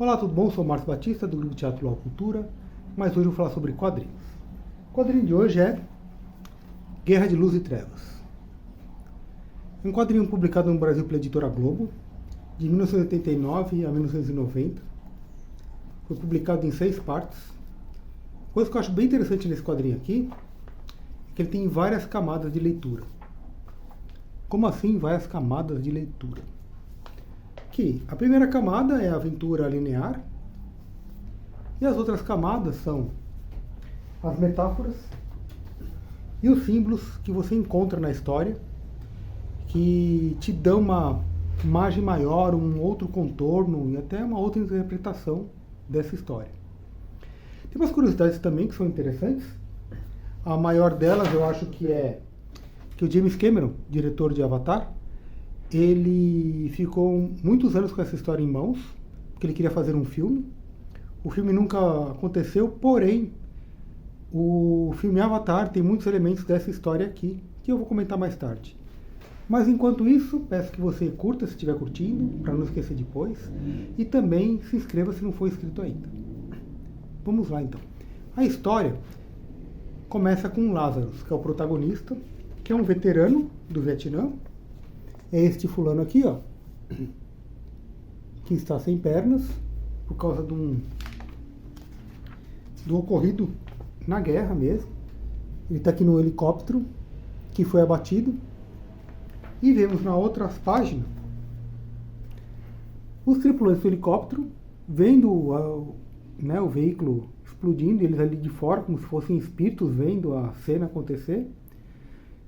Olá, tudo bom? Sou o Márcio Batista, do Grupo Teatro Law Cultura, mas hoje eu vou falar sobre quadrinhos. O quadrinho de hoje é Guerra de Luz e Trevas. É um quadrinho publicado no Brasil pela editora Globo, de 1989 a 1990. Foi publicado em 6 partes. Coisa que eu acho bem interessante nesse quadrinho aqui é que ele tem várias camadas de leitura. Como assim várias camadas de leitura? Que a primeira camada é a aventura linear e as outras camadas são as metáforas e os símbolos que você encontra na história que te dão uma imagem maior, um outro contorno e até uma outra interpretação dessa história. Tem umas curiosidades também que são interessantes. A maior delas eu acho que é que o James Cameron, diretor de Avatar, ele ficou muitos anos com essa história em mãos, porque ele queria fazer um filme. O filme nunca aconteceu, porém, o filme Avatar tem muitos elementos dessa história aqui, que eu vou comentar mais tarde. Mas enquanto isso, peço que você curta se estiver curtindo, para não esquecer depois, e também se inscreva se não for inscrito ainda. Vamos lá então. A história começa com Lazarus, que é o protagonista, que é um veterano do Vietnã. É este fulano aqui, ó, que está sem pernas por causa do ocorrido na guerra mesmo. Ele está aqui no helicóptero que foi abatido. E vemos na outra página os tripulantes do helicóptero vendo o veículo explodindo, eles ali de fora, como se fossem espíritos vendo a cena acontecer.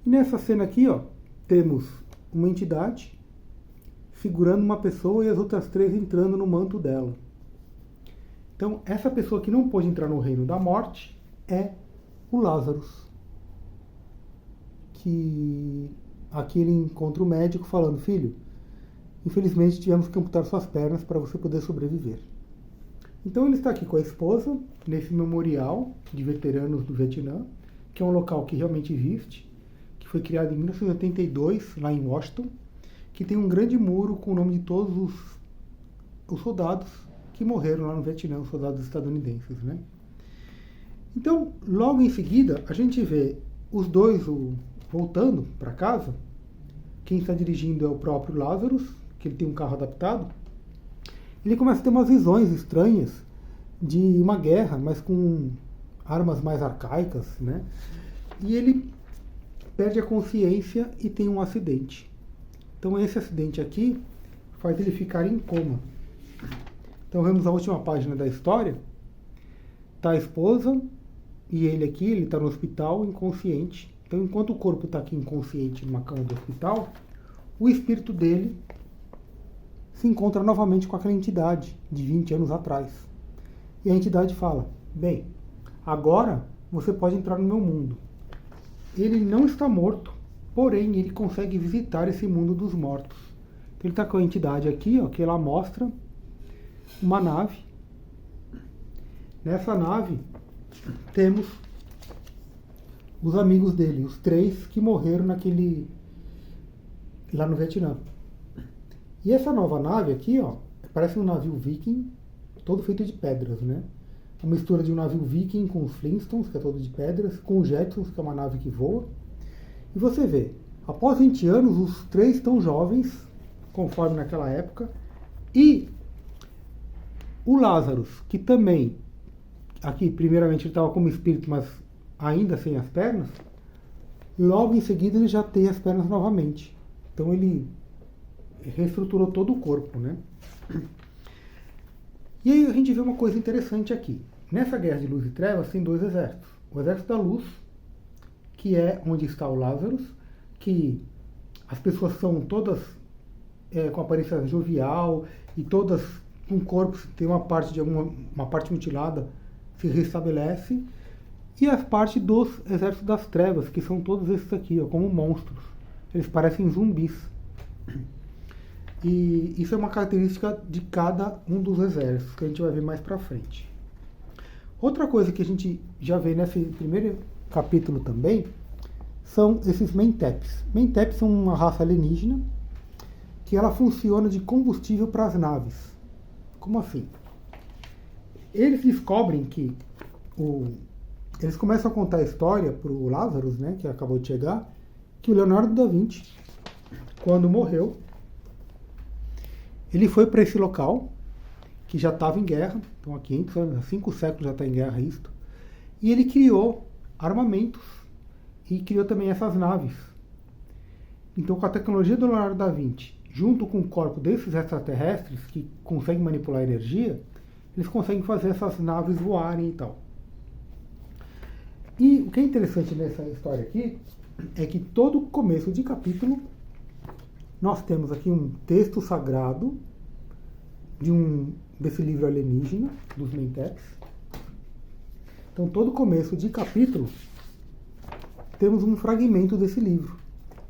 E nessa cena aqui, ó, temos uma entidade segurando uma pessoa e as outras 3 entrando no manto dela. Então, essa pessoa que não pôde entrar no reino da morte é o Lazarus. Que aqui ele encontra o médico falando: filho, infelizmente tivemos que amputar suas pernas para você poder sobreviver. Então ele está aqui com a esposa, nesse memorial de veteranos do Vietnã, que é um local que realmente existe, que foi criado em 1982, lá em Washington, que tem um grande muro com o nome de todos os soldados que morreram lá no Vietnã, os soldados estadunidenses, né? Então, logo em seguida, a gente vê os dois voltando para casa. Quem está dirigindo é o próprio Lazarus, que ele tem um carro adaptado. Ele começa a ter umas visões estranhas de uma guerra, mas com armas mais arcaicas, né? E ele perde a consciência e tem um acidente. Então esse acidente aqui faz ele ficar em coma. Então vemos a última página da história. Está a esposa e ele aqui, ele está no hospital inconsciente. Então enquanto o corpo está aqui inconsciente numa cama do hospital, o espírito dele se encontra novamente com aquela entidade de 20 anos atrás. E a entidade fala: bem, agora você pode entrar no meu mundo. Ele não está morto, porém ele consegue visitar esse mundo dos mortos. Ele está com a entidade aqui, ó, que ela mostra uma nave. Nessa nave temos os amigos dele, os 3 que morreram lá no Vietnã. E essa nova nave aqui, ó, parece um navio viking, todo feito de pedras, né? Uma mistura de um navio viking com os Flintstones, que é todo de pedras, com os Jetsons, que é uma nave que voa. E você vê, após 20 anos, os 3 estão jovens, conforme naquela época, e o Lazarus, que também, aqui, primeiramente, ele estava como espírito, mas ainda sem as pernas, logo em seguida ele já tem as pernas novamente. Então ele reestruturou todo o corpo, né? E aí a gente vê uma coisa interessante aqui. Nessa Guerra de Luz e Trevas tem 2 exércitos. O exército da luz, que é onde está o Lazarus, que as pessoas são todas com aparência jovial e todas com corpo, tem uma parte mutilada, se restabelece. E as partes dos exércitos das trevas, que são todos esses aqui, ó, como monstros. Eles parecem zumbis. E isso é uma característica de cada um dos exércitos, que a gente vai ver mais pra frente. Outra coisa que a gente já vê nesse primeiro capítulo também são esses Menteps. Menteps são uma raça alienígena que ela funciona de combustível para as naves. Como assim? eles descobrem que eles começam a contar a história para o Lazarus, né, que acabou de chegar, que o Leonardo da Vinci, quando morreu, ele foi para esse local, que já estava em guerra, então há 500 anos, há 5 séculos já está em guerra isto, e ele criou armamentos e criou também essas naves. Então, com a tecnologia do Leonardo da Vinci, junto com o corpo desses extraterrestres que conseguem manipular a energia, eles conseguem fazer essas naves voarem e tal. E o que é interessante nessa história aqui é que todo começo de capítulo nós temos aqui um texto sagrado desse livro alienígena, dos Mentats. Então, todo começo de capítulo temos um fragmento desse livro.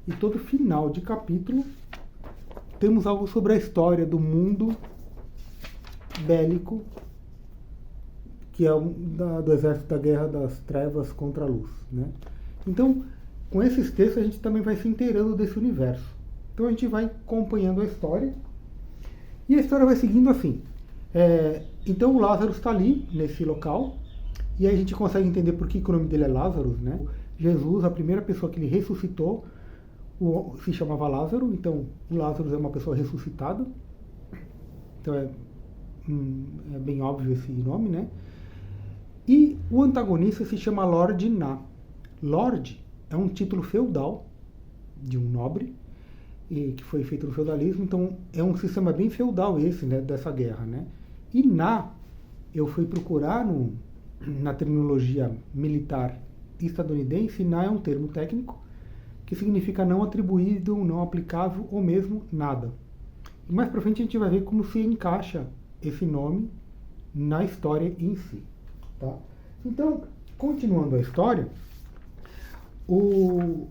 E todo final de capítulo temos algo sobre a história do mundo bélico, que é do exército da Guerra das Trevas contra a Luz, né? Então, com esses textos a gente também vai se inteirando desse universo. Então a gente vai acompanhando a história, e a história vai seguindo assim. Então o Lázaro está ali, nesse local, e aí a gente consegue entender por que o nome dele é Lázaro, né? Jesus, a primeira pessoa que ele ressuscitou, se chamava Lázaro, então o Lázaro é uma pessoa ressuscitada. Então é bem óbvio esse nome, né? E o antagonista se chama Lord Na. Lord é um título feudal de um nobre, que foi feito no feudalismo, então é um sistema bem feudal esse, né, dessa guerra, né? E Na, eu fui procurar na terminologia militar estadunidense, Na é um termo técnico que significa não atribuído, não aplicável ou mesmo nada. E mais pra frente a gente vai ver como se encaixa esse nome na história em si. Tá? Então, continuando a história,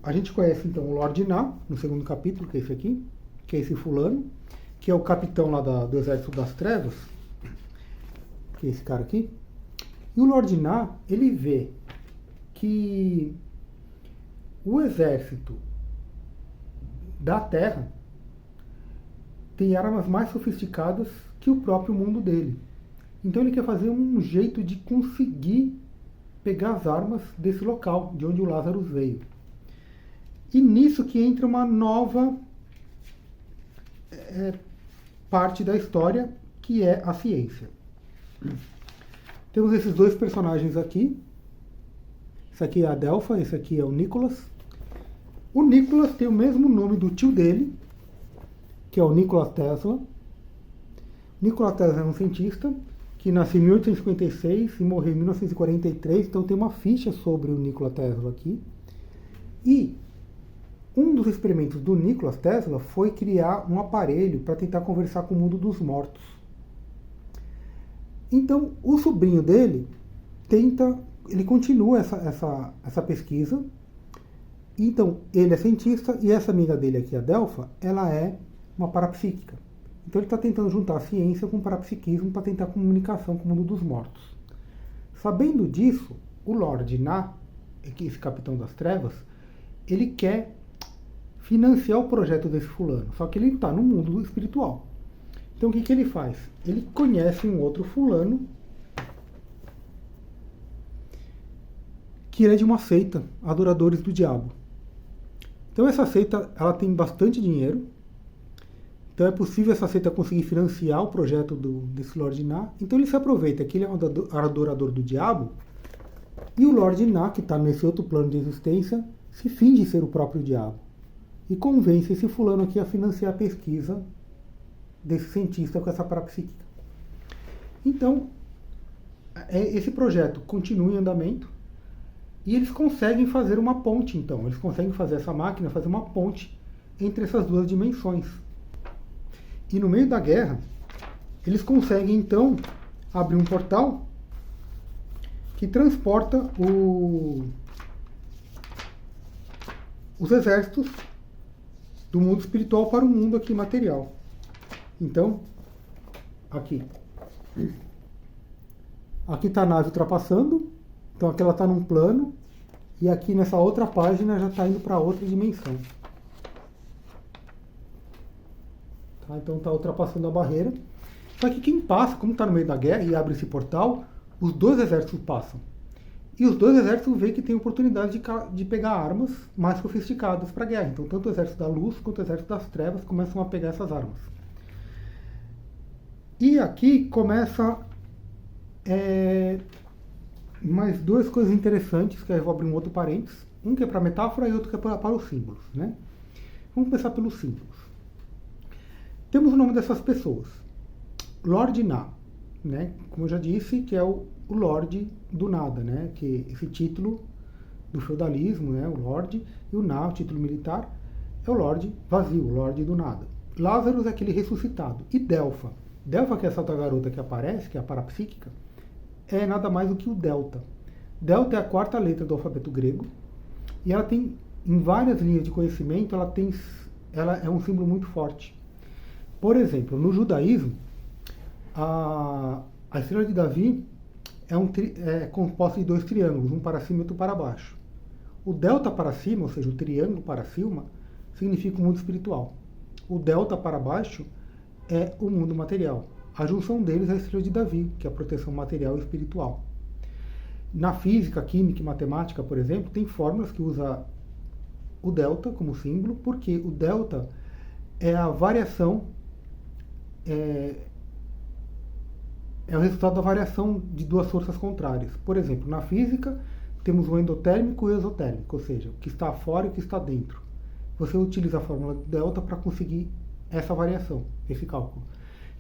a gente conhece então o Lord Na, no segundo capítulo, que é esse aqui, que é esse fulano, que é o capitão lá do Exército das Trevas, que é esse cara aqui. E o Lord Na, ele vê que o exército da Terra tem armas mais sofisticadas que o próprio mundo dele. Então ele quer fazer um jeito de conseguir pegar as armas desse local, de onde o Lázaro veio. E nisso que entra uma nova parte da história, que é a ciência. Temos esses dois personagens aqui. Esse aqui é a Delpha, esse aqui é o Nicholas. O Nicholas tem o mesmo nome do tio dele, que é o Nikola Tesla. Nikola Tesla é um cientista que nasceu em 1856 e morreu em 1943, então tem uma ficha sobre o Nikola Tesla aqui. E um dos experimentos do Nikola Tesla foi criar um aparelho para tentar conversar com o mundo dos mortos. Então, o sobrinho dele ele continua essa pesquisa. Então, ele é cientista e essa amiga dele aqui, a Delpha, ela é uma parapsíquica. Então ele está tentando juntar a ciência com o parapsiquismo para tentar comunicação com o mundo dos mortos. Sabendo disso, o Lord Na, esse capitão das trevas, ele quer financiar o projeto desse fulano, só que ele está no mundo espiritual. Então o que ele faz? Ele conhece um outro fulano que ele é de uma seita, adoradores do diabo. Então essa seita, ela tem bastante dinheiro. Então é possível essa seita conseguir financiar o projeto desse Lord Na. Então ele se aproveita que ele é um adorador do diabo, e o Lord Na, que está nesse outro plano de existência, se finge ser o próprio diabo. E convence esse fulano aqui a financiar a pesquisa desse cientista com essa parapsíquica. Então, esse projeto continua em andamento, e eles conseguem fazer uma ponte, então. Eles conseguem fazer essa máquina, fazer uma ponte entre essas duas dimensões. E no meio da guerra, eles conseguem, então, abrir um portal que transporta os exércitos do mundo espiritual para o mundo aqui material. Então, aqui está a nave ultrapassando. Então aqui ela está num plano, e aqui nessa outra página já está indo para outra dimensão. Tá? Então está ultrapassando a barreira. Só que quem passa, como está no meio da guerra e abre esse portal, os dois exércitos passam. E os dois exércitos veem que tem oportunidade de pegar armas mais sofisticadas para a guerra. Então, tanto o exército da luz quanto o exército das trevas começam a pegar essas armas. E aqui começa mais duas coisas interessantes, que eu vou abrir um outro parênteses. Um que é para metáfora e outro que é para os símbolos. Né? Vamos começar pelos símbolos. Temos o nome dessas pessoas. Lord Na, né? Como eu já disse, que é o Lorde do Nada, né? Que esse título do feudalismo, né? O Lorde, e o Na, o título militar, é o Lorde vazio, o Lorde do Nada. Lazarus é aquele ressuscitado. E Delpha. Delpha, que é essa outra garota que aparece, que é a parapsíquica, é nada mais do que o Delta. Delta é a quarta letra do alfabeto grego, e ela tem, em várias linhas de conhecimento, ela é um símbolo muito forte. Por exemplo, no judaísmo, a estrela de Davi é composta de dois triângulos, um para cima e outro para baixo. O delta para cima, ou seja, o triângulo para cima, significa o mundo espiritual. O delta para baixo é o mundo material. A junção deles é a estrela de Davi, que é a proteção material e espiritual. Na física, química e matemática, por exemplo, tem fórmulas que usam o delta como símbolo, porque o delta é a variação, é o resultado da variação de duas forças contrárias. Por exemplo, na física, temos o endotérmico e o exotérmico, ou seja, o que está fora e o que está dentro. Você utiliza a fórmula delta para conseguir essa variação, esse cálculo.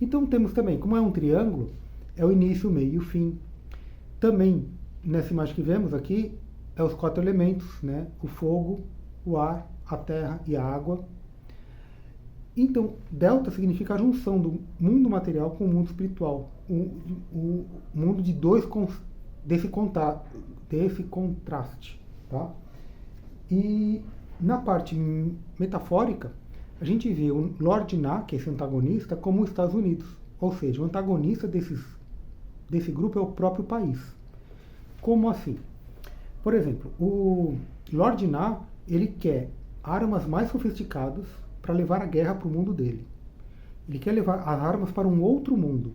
Então temos também, como é um triângulo, é o início, o meio e o fim. Também, nessa imagem que vemos aqui, é os quatro elementos, né? O fogo, o ar, a terra e a água. Então, delta significa a junção do mundo material com o mundo espiritual. O mundo de desse contraste. Tá? E na parte metafórica, a gente vê o Lord Na, que é esse antagonista, como os Estados Unidos. Ou seja, o antagonista desse grupo é o próprio país. Como assim? Por exemplo, o Lord Na, ele quer armas mais sofisticadas para levar a guerra para o mundo dele. Ele quer levar as armas para um outro mundo.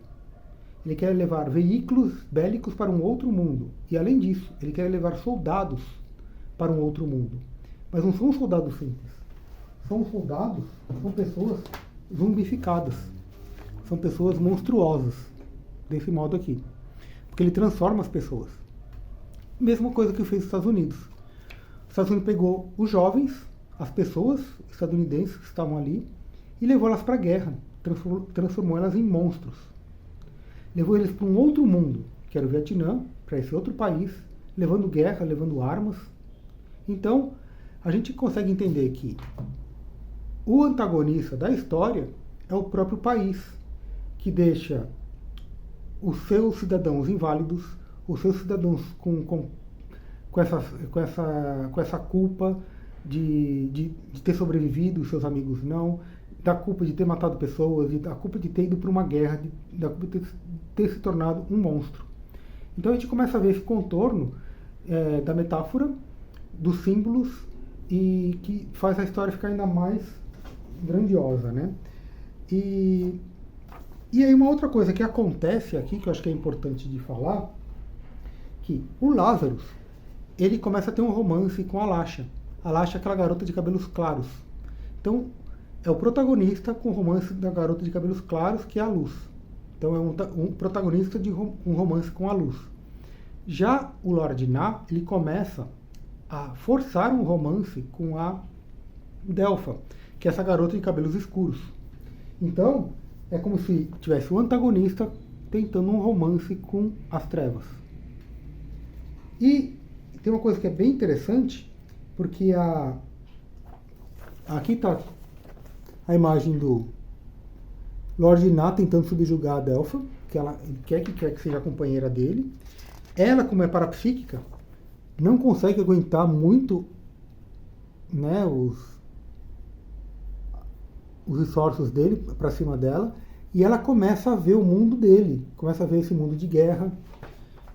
Ele quer levar veículos bélicos para um outro mundo. E além disso, ele quer levar soldados para um outro mundo. Mas não são soldados simples. São pessoas zumbificadas. São pessoas monstruosas. Desse modo aqui. Porque ele transforma as pessoas. Mesma coisa que fez os Estados Unidos. Os Estados Unidos pegou os jovens, as pessoas estadunidenses que estavam ali, e levou elas para a guerra, transformou elas em monstros. Levou eles para um outro mundo, que era o Vietnã, para esse outro país, levando guerra, levando armas. Então, a gente consegue entender que o antagonista da história é o próprio país, que deixa os seus cidadãos inválidos, os seus cidadãos com essa culpa de ter sobrevivido, os seus amigos não, da culpa de ter matado pessoas, da culpa de ter ido para uma guerra, da culpa de ter se tornado um monstro. Então a gente começa a ver esse contorno da metáfora, dos símbolos, e que faz a história ficar ainda mais grandiosa, né? E aí uma outra coisa que acontece aqui, que eu acho que é importante de falar, que o Lazarus, ele começa a ter um romance com a Lasha. A Lasha é aquela garota de cabelos claros. Então, é o protagonista com o romance da garota de cabelos claros, que é a Luz. Então, é um protagonista de um romance com a Luz. Já o Lord Na, ele começa a forçar um romance com a Delpha, que é essa garota de cabelos escuros. Então, é como se tivesse o antagonista tentando um romance com as trevas. E tem uma coisa que é bem interessante, porque aqui está a imagem do Lord Na tentando subjugar a Delpha, que ele quer que seja a companheira dele. Ela, como é parapsíquica, não consegue aguentar muito, né, os esforços dele para cima dela, e ela começa a ver o mundo dele, começa a ver esse mundo de guerra,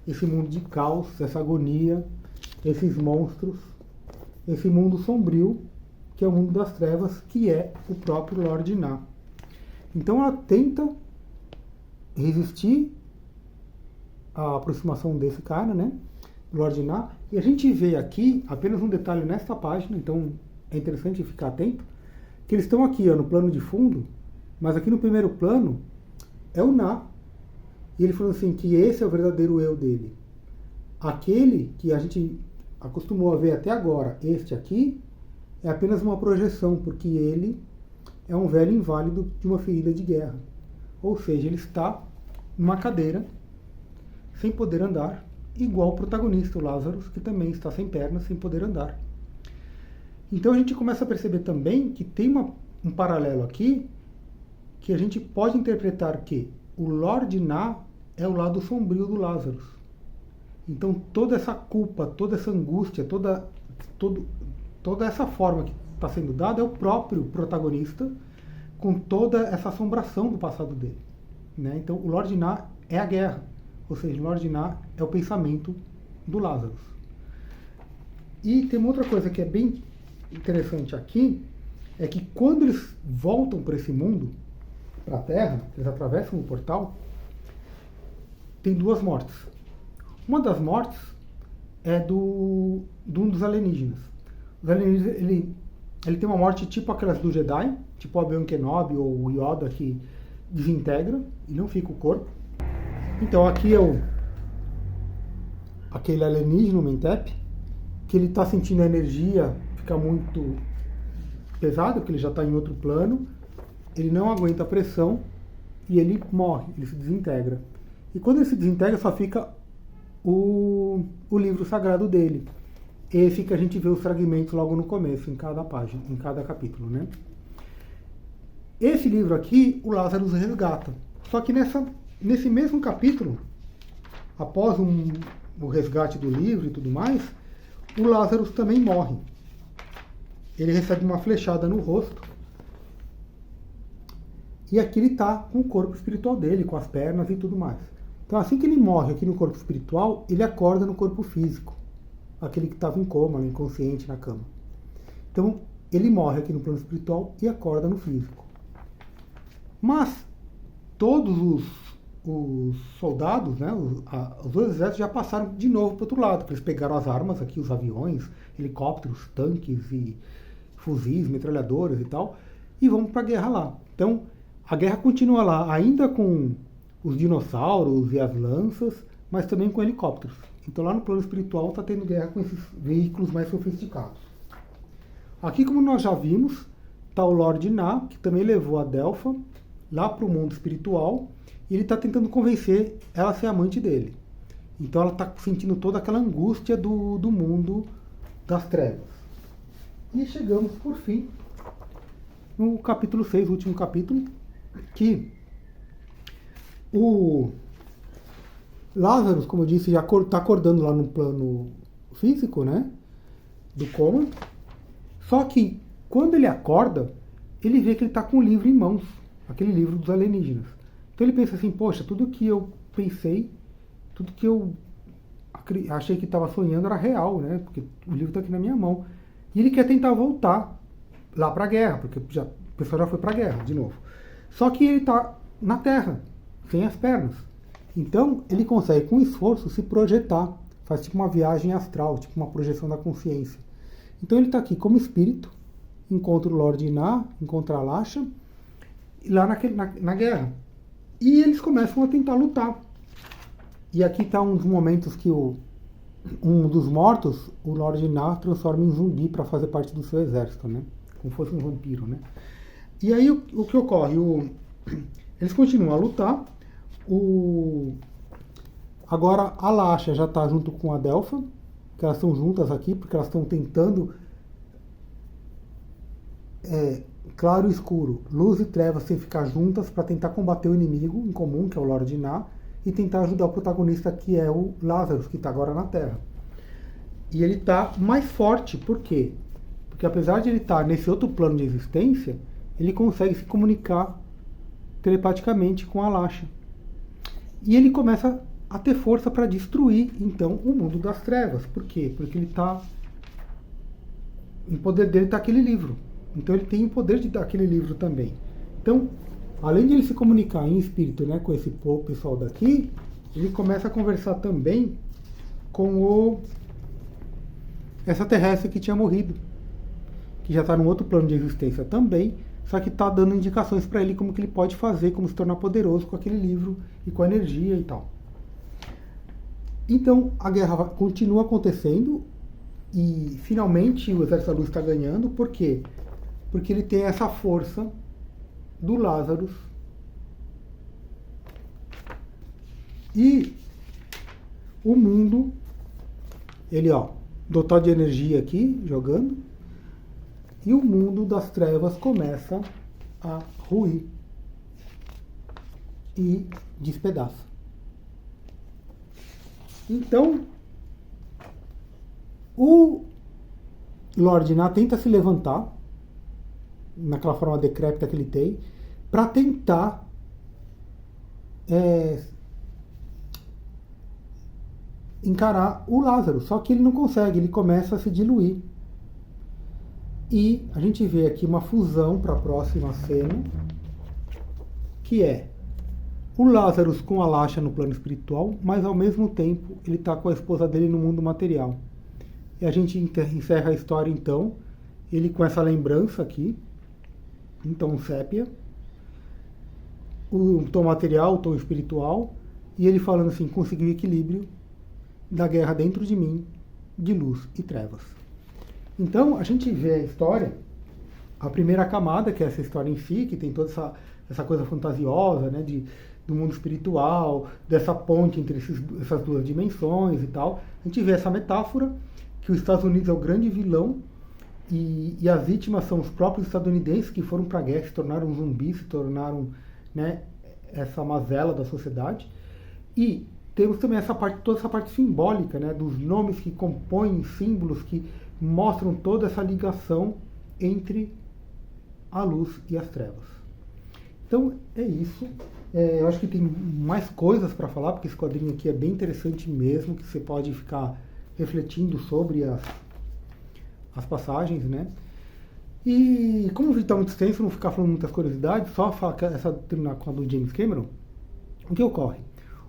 esse mundo de caos, essa agonia, esses monstros, esse mundo sombrio, que é o mundo das trevas, que é o próprio Lord Na. Então ela tenta resistir à aproximação desse cara, né? Lord Na. E a gente vê aqui apenas um detalhe nesta página, então é interessante ficar atento, que eles estão aqui, ó, no plano de fundo, mas aqui no primeiro plano é o Na. E ele falou assim que esse é o verdadeiro eu dele. Aquele que a gente acostumou a ver até agora, este aqui, é apenas uma projeção, porque ele é um velho inválido de uma ferida de guerra. Ou seja, ele está numa cadeira, sem poder andar, igual o protagonista, o Lázaro, que também está sem pernas, sem poder andar. Então a gente começa a perceber também que tem um paralelo aqui, que a gente pode interpretar que o Lord Na é o lado sombrio do Lázaro. Então toda essa culpa, toda essa angústia, toda essa forma que está sendo dada é o próprio protagonista, com toda essa assombração do passado dele. Né? Então o Lord Na é a guerra, ou seja, o Lord Na é o pensamento do Lázaro. E tem uma outra coisa que é bem interessante aqui, é que quando eles voltam para esse mundo, para a Terra, eles atravessam o portal, tem duas mortes. Uma das mortes é de um dos alienígenas. Os alienígenas, ele tem uma morte tipo aquelas do Jedi, tipo o Obi-Wan Kenobi ou o Yoda, que desintegra e não fica o corpo. Então aqui é aquele alienígena, o Mentep, que ele está sentindo a energia ficar muito pesada, porque ele já está em outro plano, ele não aguenta a pressão e ele morre, ele se desintegra. E quando ele se desintegra, só fica o livro sagrado dele. Esse que a gente vê os fragmentos logo no começo, em cada página, em cada capítulo, né? Esse livro aqui, o Lázaro resgata. Só que nesse mesmo capítulo, após o resgate do livro e tudo mais, o Lázaro também morre. Ele recebe uma flechada no rosto. E aqui ele está com o corpo espiritual dele, com as pernas e tudo mais. Então assim que ele morre aqui no corpo espiritual, ele acorda no corpo físico. Aquele que estava em coma, inconsciente na cama. Então ele morre aqui no plano espiritual e acorda no físico. Mas todos os soldados, né, os dois exércitos já passaram de novo para o outro lado, porque eles pegaram as armas aqui, os aviões, helicópteros, tanques e fuzis, metralhadoras e tal, e vão para a guerra lá. Então a guerra continua lá, ainda com os dinossauros e as lanças, mas também com helicópteros. Então lá no plano espiritual está tendo guerra com esses veículos mais sofisticados. Aqui, como nós já vimos, está o Lord Na, que também levou a Delpha lá para o mundo espiritual, e ele está tentando convencer ela a ser amante dele. Então ela está sentindo toda aquela angústia do mundo das trevas. E chegamos, por fim, no capítulo 6, o último capítulo, que o Lázaro, como eu disse, já está acordando lá no plano físico, né, do coma. Só que, quando ele acorda, ele vê que ele está com o livro em mãos, aquele livro dos alienígenas. Então ele pensa assim, poxa, tudo que eu pensei, tudo que eu achei que estava sonhando era real, né, porque o livro está aqui na minha mão. E ele quer tentar voltar lá para a guerra, porque o pessoal já foi para a guerra de novo. Só que ele está na Terra, sem as pernas. Então, ele consegue, com esforço, se projetar. Faz tipo uma viagem astral, tipo uma projeção da consciência. Então, ele está aqui como espírito, encontra o Lord Na, encontra a Lasha, lá na guerra. E eles começam a tentar lutar. E aqui está um dos momentos que um dos mortos, o Lord Na, transforma em zumbi para fazer parte do seu exército, né? Como fosse um vampiro, né? E aí, o que ocorre? Eles continuam a lutar. Agora a Lasha já está junto com a Delpha, que elas estão juntas aqui, porque elas estão tentando claro e escuro, luz e trevas, sem ficar juntas para tentar combater o inimigo em comum, que é o Lord Na, e tentar ajudar o protagonista, que é o Lázaro, que está agora na Terra. E ele está mais forte, por quê? Porque apesar de ele estar nesse outro plano de existência, ele consegue se comunicar telepaticamente com a Lasha. E ele começa a ter força para destruir, então, o mundo das trevas. Por quê? Porque ele está... Em poder dele está aquele livro. Então ele tem o poder de dar aquele livro também. Então, além de ele se comunicar em espírito, né, com esse pessoal daqui, ele começa a conversar também com o extraterrestre que tinha morrido, que já está num outro plano de existência também, só que está dando indicações para ele como que ele pode fazer, como se tornar poderoso com aquele livro e com a energia e tal. Então a guerra continua acontecendo e finalmente o Exército da Luz está ganhando. Por quê? Porque ele tem essa força do Lazarus e o mundo, ele dotado de energia aqui, jogando, e o mundo das trevas começa a ruir e despedaça. Então, o Lord Na tenta se levantar, naquela forma decrépita que ele tem, para tentar encarar o Lázaro, só que ele não consegue, ele começa a se diluir. E a gente vê aqui uma fusão para a próxima cena, que é o Lázaro com a Lasha no plano espiritual, mas ao mesmo tempo ele está com a esposa dele no mundo material. E a gente encerra a história então, ele com essa lembrança aqui, em tom sépia, o tom material, o tom espiritual, e ele falando assim, consegui o equilíbrio da guerra dentro de mim, de luz e trevas. Então a gente vê a história, a primeira camada, que é essa história em si, que tem toda essa coisa fantasiosa, né, do mundo espiritual, dessa ponte entre essas duas dimensões e tal. A gente vê essa metáfora, que os Estados Unidos é o grande vilão, e as vítimas são os próprios estadunidenses que foram para a guerra, se tornaram zumbis, se tornaram, né, essa mazela da sociedade. E temos também toda essa parte simbólica, né, dos nomes que compõem símbolos que mostram toda essa ligação entre a luz e as trevas. Então é isso. Eu acho que tem mais coisas para falar, porque esse quadrinho aqui é bem interessante mesmo, que você pode ficar refletindo sobre as passagens, né? E como o vídeo está muito extenso, não ficar falando muitas curiosidades, só terminar com a do James Cameron. O que ocorre?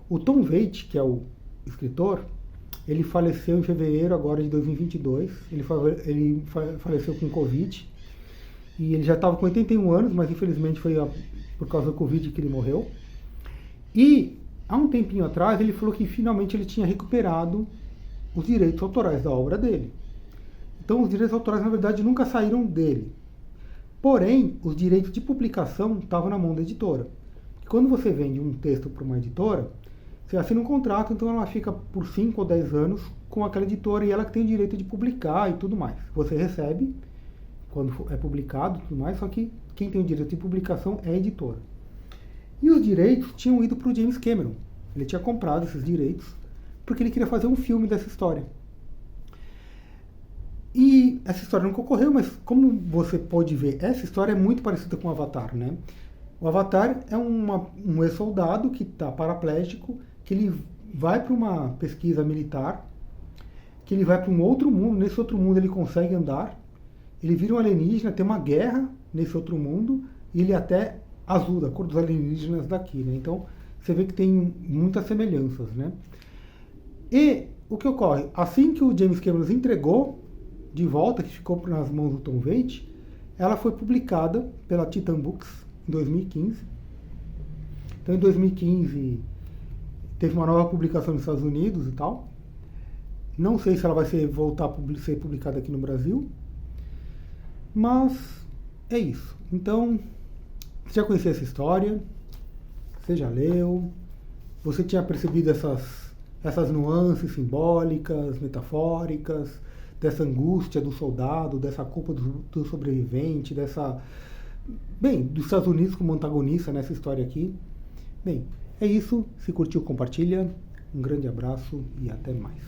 O Tom Waits, que é o escritor, ele faleceu em fevereiro agora de 2022. Ele faleceu com Covid. E ele já estava com 81 anos, mas infelizmente foi por causa do Covid que ele morreu. E há um tempinho atrás ele falou que finalmente ele tinha recuperado os direitos autorais da obra dele. Então os direitos autorais na verdade nunca saíram dele. Porém, os direitos de publicação estavam na mão da editora. E quando você vende um texto para uma editora, você assina um contrato, então ela fica por 5 ou 10 anos com aquela editora e ela que tem o direito de publicar e tudo mais. Você recebe quando é publicado e tudo mais, só que quem tem o direito de publicação é a editora. E os direitos tinham ido para o James Cameron. Ele tinha comprado esses direitos porque ele queria fazer um filme dessa história. E essa história nunca ocorreu, mas como você pode ver, essa história é muito parecida com o Avatar, né? O Avatar é um ex-soldado que está paraplégico, que ele vai para uma pesquisa militar, que ele vai para um outro mundo, nesse outro mundo ele consegue andar, ele vira um alienígena, tem uma guerra nesse outro mundo, e ele é até azul, da cor dos alienígenas daqui, né? Então, você vê que tem muitas semelhanças, né? E o que ocorre? Assim que o James Cameron entregou de volta, que ficou nas mãos do Tom Waits, ela foi publicada pela Titan Books em 2015. Então, em 2015, teve uma nova publicação nos Estados Unidos e tal. Não sei se ela vai voltar a ser publicada aqui no Brasil. Mas é isso. Então, você já conhecia essa história, você já leu, você tinha percebido essas nuances simbólicas, metafóricas, dessa angústia do soldado, dessa culpa do sobrevivente, dos Estados Unidos como antagonista nessa história aqui. Bem, é isso. Se curtiu, compartilha. Um grande abraço e até mais.